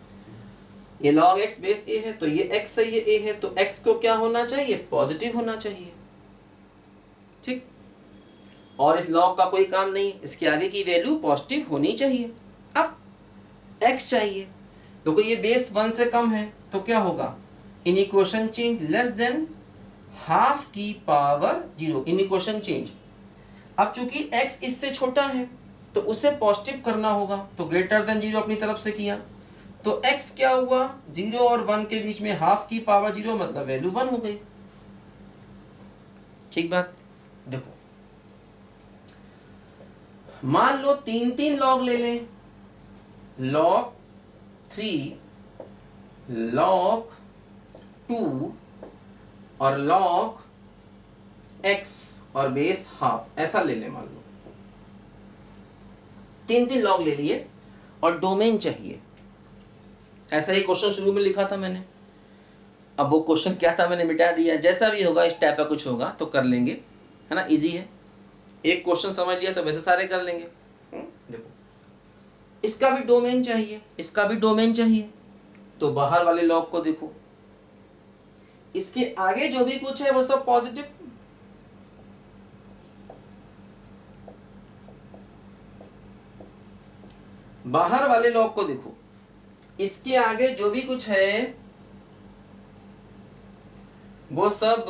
ये log x बेस a है तो ये x है, ये a है, तो x को क्या होना चाहिए, पॉजिटिव होना चाहिए। ठीक, और इस log का कोई काम नहीं, इसके आगे की वैल्यू पॉजिटिव होनी चाहिए। अब x चाहिए, देखो ये बेस 1 से कम है तो क्या होगा, in equation change less than half की पावर 0, इन इक्वेशन चेंज। अब चूंकि x इससे छोटा है तो उसे पॉजिटिव करना होगा, तो ग्रेटर देन 0 अपनी तरफ से किया, तो x क्या हुआ, 0 और 1 के बीच में हाफ की पावर 0 मतलब वैल्यू 1 हो गई। ठीक बात। देखो मान लो 3 लॉग ले लें, log 3 log 2 और log x और बेस हाफ, ऐसा ले लें। मान लो 3 लॉग ले लिए और डोमेन चाहिए। ऐसा ही क्वेश्चन शुरू में लिखा था मैंने, अब वो क्वेश्चन क्या था मैंने मिटा दिया। जैसा भी होगा इस टाइप का कुछ होगा तो कर लेंगे, है ना, इजी है। एक क्वेश्चन समझ लिया तो वैसे सारे कर लेंगे। देखो इसका भी डोमेन चाहिए, इसका भी डोमेन चाहिए, तो बाहर वाले लॉग को देखो, इसके आगे जो भी कुछ है वो सब पॉजिटिव। बाहर वाले लॉग को देखो, इसके आगे जो भी कुछ है वो सब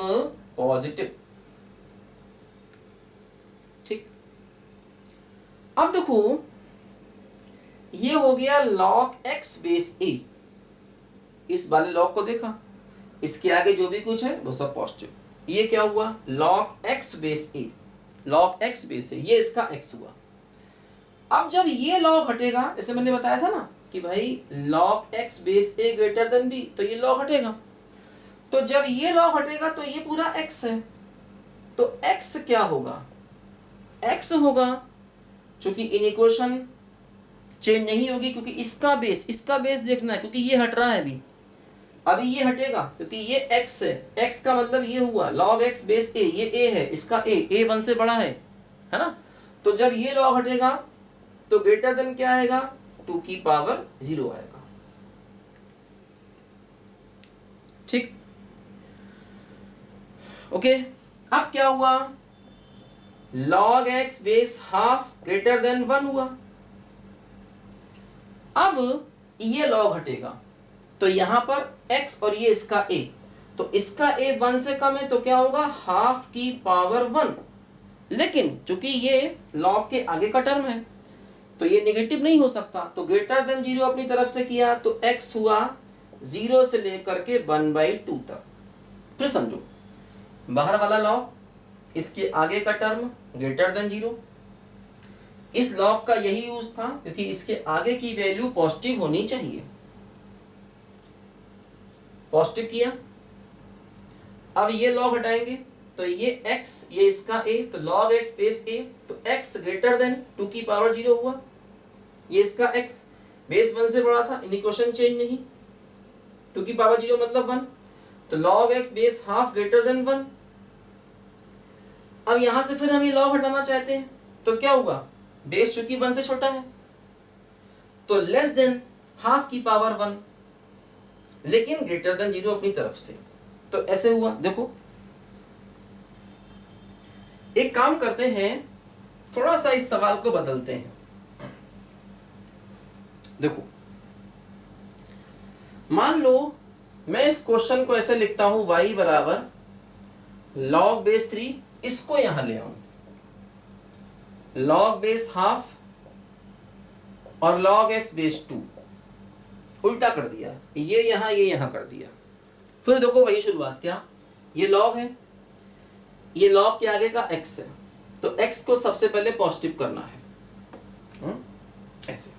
पॉजिटिव। ठीक, अब देखो ये हो गया log x बेस a, इस वाले लॉग को देखा, इसके आगे जो भी कुछ है वो सब पॉजिटिव। ये क्या हुआ, log x base a, log x base a, ये इसका x हुआ। अब जब ये लॉग हटेगा, जैसे मैंने बताया था ना कि भाई log x base a greater than b, तो ये लॉग हटेगा। तो जब ये लॉग हटेगा तो ये पूरा x है, तो x क्या होगा, x होगा, क्योंकि इन इक्वेशन चेंज नहीं होगी, क्योंकि इसका बेस देखना है, क्योंकि ये हट रहा है अभी ये हटेगा, क्योंकि ये x है, x का मतलब ये हुआ log x बेस a, ये a है, इसका a 1 से बड़ा है ना। तो जब ये लॉग हटेगा तो ग्रेटर देन क्या आएगा, 2 की पावर 0 आएगा। ठीक, ओके। अब क्या हुआ, log x base half greater than 1 हुआ। अब ये लॉग हटेगा तो यहां पर x और ये इसका a, तो इसका a 1 से कम है तो क्या होगा, हाफ की पावर 1। लेकिन चूंकि ये लॉग के आगे का टर्म है तो ये नेगेटिव नहीं हो सकता, तो ग्रेटर देन 0 अपनी तरफ से किया तो x हुआ 0 से लेकर के 1/2 तक। फिर समझो, बाहर वाला लॉग, इसके आगे का टर्म ग्रेटर देन 0। इस लॉग का यही यूज था, क्योंकि इसके आगे की वैल्यू पॉजिटिव होनी चाहिए। पॉजिटिव किया, अब ये लॉग हटाएंगे तो ये x, ये इसका a, तो log x बेस a, तो x ग्रेटर देन 2 की पावर 0 हुआ। ये इसका x बेस 1 से बड़ा था, इन इक्वेशन चेंज नहीं, 2 की पावर 0 मतलब 1, तो log x base half greater than 1। अब यहां से फिर हम ये लॉग हटाना चाहते हैं तो क्या हुआ, बेस चूंकि 1 से छोटा है तो लेस देन हाफ की पावर 1, लेकिन ग्रेटर देन 0 अपनी तरफ से, तो ऐसे हुआ। देखो एक काम करते हैं, थोड़ा सा इस सवाल को बदलते हैं। देखो मान लो मैं इस क्वेश्चन को ऐसे लिखता हूं, y बराबर log बेस 3, इसको यहां ले आऊं log बेस हाफ और log x बेस 2, उल्टा कर दिया, ये यहां कर दिया। फिर देखो वही शुरुआत, क्या ये log है, ये log के आगे का x है, तो x को सबसे पहले पॉजिटिव करना है, ऐसे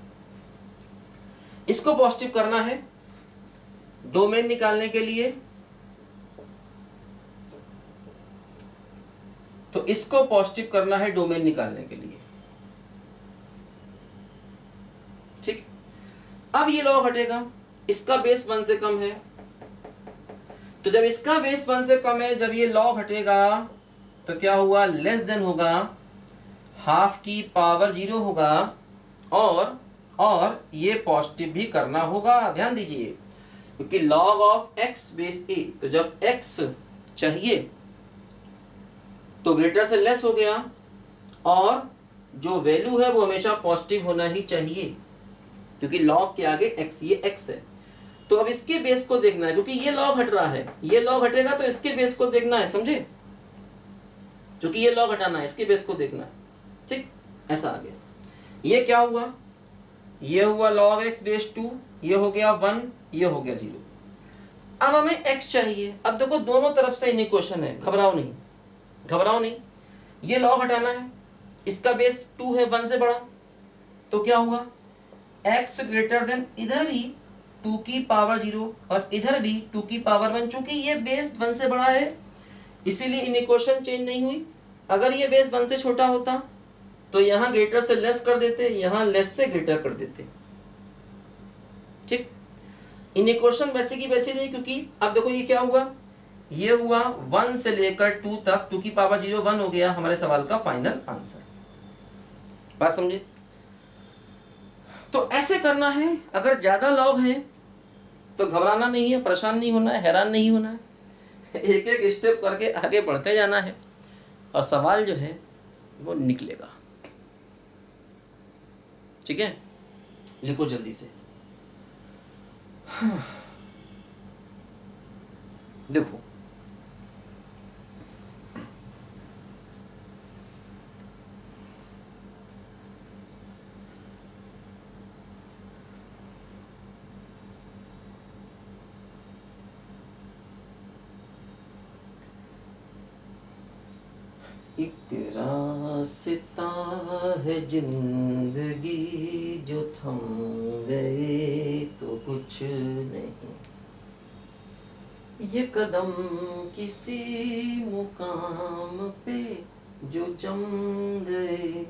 इसको पॉजिटिव करना है डोमेन निकालने के लिए, तो इसको पॉजिटिव करना है डोमेन निकालने के लिए, ठीक। अब ये लॉग हटेगा, इसका बेस 1 से कम है, तो जब इसका बेस 1 से कम है, जब ये लॉग हटेगा तो क्या हुआ, लेस देन होगा, हाफ की पावर 0 होगा, और ये पॉजिटिव भी करना होगा, ध्यान दीजिए, क्योंकि log of x base a, तो जब x चाहिए तो ग्रेटर से लेस हो गया, और जो वैल्यू है वो हमेशा पॉजिटिव होना ही चाहिए, क्योंकि log के आगे x, ये x है। तो अब इसके बेस को देखना है, क्योंकि ये log हट रहा है, ये log हटेगा तो इसके बेस को देखना है, समझे, क्योंकि ये log हटाना है, इसके बेस को देखना है, ठीक। ऐसा आ गया, ये क्या हुआ, ये हुआ log x बेस 2, ये हो गया 1, ये हो गया 0। अब हमें x चाहिए। अब देखो दोनों तरफ से इक्वेशन है, घबराओ नहीं, ये log हटाना है, इसका बेस 2 है, 1 से बड़ा, तो क्या हुआ, x ग्रेटर देन, इधर भी 2 की पावर 0 और इधर भी 2 की पावर 1, चूंकि ये बेस 1 से बड़ा है इसीलिए इक्वेशन चेंज नहीं हुई। अगर ये बेस 1 से छोटा होता तो यहां ग्रेटर से लेस कर देते, यहां लेस से ग्रेटर कर देते, ठीक। इक्वेशन वैसे की वैसे नहीं, क्योंकि अब देखो ये क्या हुआ, ये हुआ 1 से लेकर 2 तक, 2 की पावर 0 1 हो गया हमारे सवाल का फाइनल आंसर। बात समझे? तो ऐसे करना है। अगर ज्यादा लॉग है तो घबराना नहीं है, परेशान नहीं होना है, हैरान नहीं होना है, एक एक स्टेप करके आगे बढ़ते जाना है और सवाल जो है वो निकलेगा। ठीक है, लिखो जल्दी से। देखो एक रास्ता है जिंदगी जो थम गए तो कुछ नहीं, ये कदम किसी मुकाम पे जो जम गए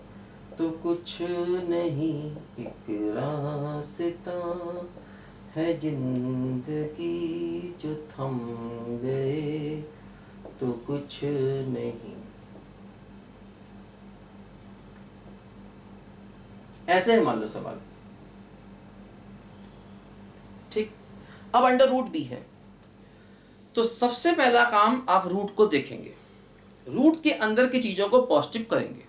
तो कुछ नहीं, एक रास्ता है जिंदगी जो थम गए तो कुछ नहीं। ऐसे है मान लो सवाल, ठीक। अब अंडर रूट भी है, तो सबसे पहला काम आप रूट को देखेंगे, रूट के अंदर की चीजों को पॉजिटिव करेंगे।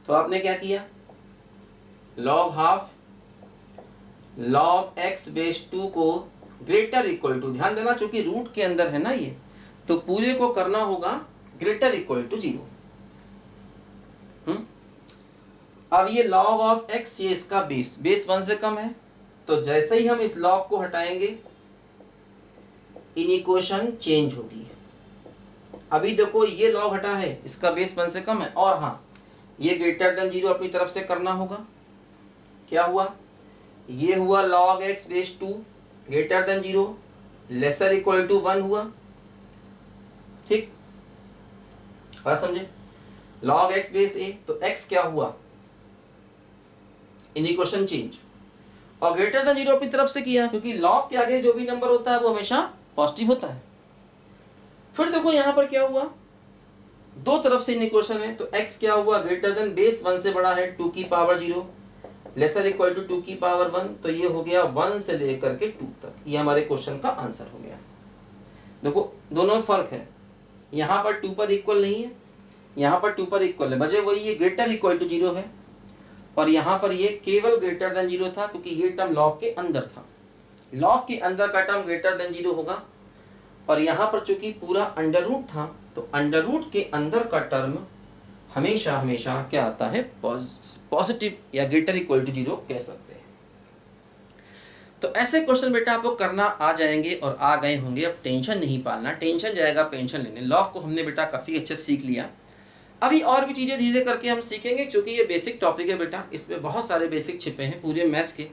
तो आपने क्या किया, log half log X base 2 को ग्रेटर इक्वल टू, ध्यान देना चूंकि रूट के अंदर है ना ये, तो पूरे को करना होगा ग्रेटर इक्वल टू 0। अब ये log ऑफ x, ये इसका बेस 1 से कम है, तो जैसे ही हम इस log को हटाएंगे इक्वेशन चेंज होगी। अभी देखो ये log हटा है, इसका बेस 1 से कम है, और हाँ ये ग्रेटर देन 0 अपनी तरफ से करना होगा। क्या हुआ, ये हुआ log x base 2 greater than 0 lesser equal to 1 हुआ, ठीक। बात समझे, log x बेस a, तो x क्या हुआ, इक्वेशन चेंज, और ग्रेटर देन 0 अपनी तरफ से किया, क्योंकि लॉग के आगे जो भी नंबर होता है वो हमेशा पॉजिटिव होता है। फिर देखो यहां पर क्या हुआ, दो तरफ से इक्वेशन है, तो x क्या हुआ, ग्रेटर देन बेस 1 से बड़ा है 2 की पावर 0 लेसर इक्वल टू 2 की पावर 1, तो ये हो गया 1 से लेकर के 2 तक। ये हमारे क्वेश्चन का आंसर हो गया। देखो दोनों में फर्क है, यहां पर 2 पर इक्वल नहीं है, यहां पर 2 पर इक्वल है, वजह वही, ये ग्रेटर इक्वल टू 0 है, और यहां पर ये केवल ग्रेटर देन 0 था, क्योंकि ये टर्म लॉग के अंदर था। लॉग के अंदर का टर्म ग्रेटर देन 0 होगा, और यहाँ पर चूंकि पूरा अंडर रूट था तो अंडर रूट के अंदर का टर्म हमेशा हमेशा क्या आता है, पॉजिटिव या ग्रेटर इक्वल टू 0 कह सकते हैं। तो ऐसे क्वेश्चन बेटा आपको करना आ जाएंगे और आ गए होंगे। अब टेंशन नहीं पालना, टेंशन जाएगा पेंशन लेने। लॉग को हमने बेटा काफ़ी अच्छे सीख लिया, अभी और भी चीज़ें धीरे करके हम सीखेंगे, क्योंकि ये बेसिक टॉपिक है बेटा, इसमें बहुत सारे बेसिक छिपे हैं पूरे मैथ्स के।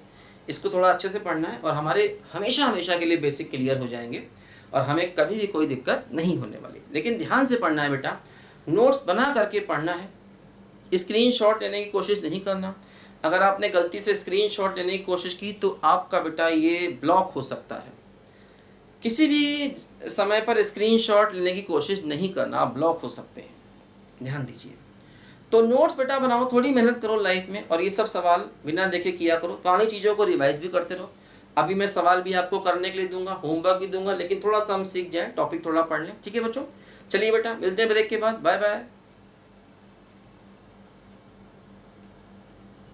इसको थोड़ा अच्छे से पढ़ना है और हमारे हमेशा हमेशा के लिए बेसिक क्लियर हो जाएंगे और हमें कभी भी कोई दिक्कत नहीं होने वाली। लेकिन ध्यान से पढ़ना है बेटा, नोट्स बना करके पढ़ना है, स्क्रीनशॉट लेने की कोशिश नहीं करना। अगर आपने गलती से स्क्रीनशॉट लेने की कोशिश की तो आपका बेटा ये ब्लॉक हो सकता है। किसी भी समय पर स्क्रीनशॉट लेने की कोशिश नहीं करना, आप ब्लॉक हो सकते हैं, ध्यान दीजिए। तो नोट्स बेटा बनाओ, थोड़ी मेहनत करो लाइफ में, और ये सब सवाल बिना देखे किया करो। पुरानी चीज़ों को रिवाइज भी करते रहो। अभी मैं सवाल भी आपको करने के लिए दूंगा, होमवर्क भी दूंगा, लेकिन थोड़ा सा हम सीख जाएं, टॉपिक थोड़ा पढ़ लें, ठीक है बच्चों। चलिए बेटा, मिलते हैं ब्रेक के बाद, बाय बाय।